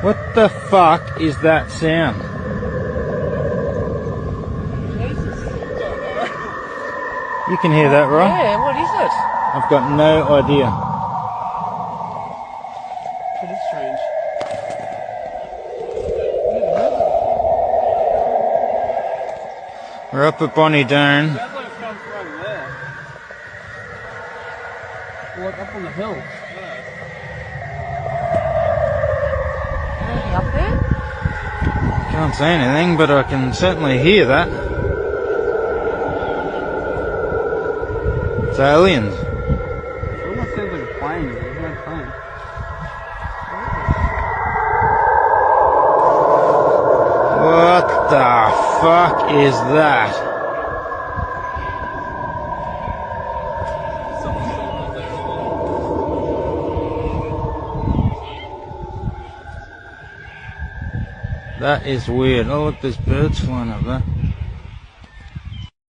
What the fuck is that sound? Jesus. You can hear that, right? Yeah, what is it? I've got no idea. That is strange. We're up at Bonnie Doon. Sounds like it's coming from over there. Like up on the hill. Anything up there? Can't see anything, but I can certainly hear that. It's aliens. It almost sounds like a plane. There's no plane. What the fuck is that? That is weird. Oh look, there's birds flying up there.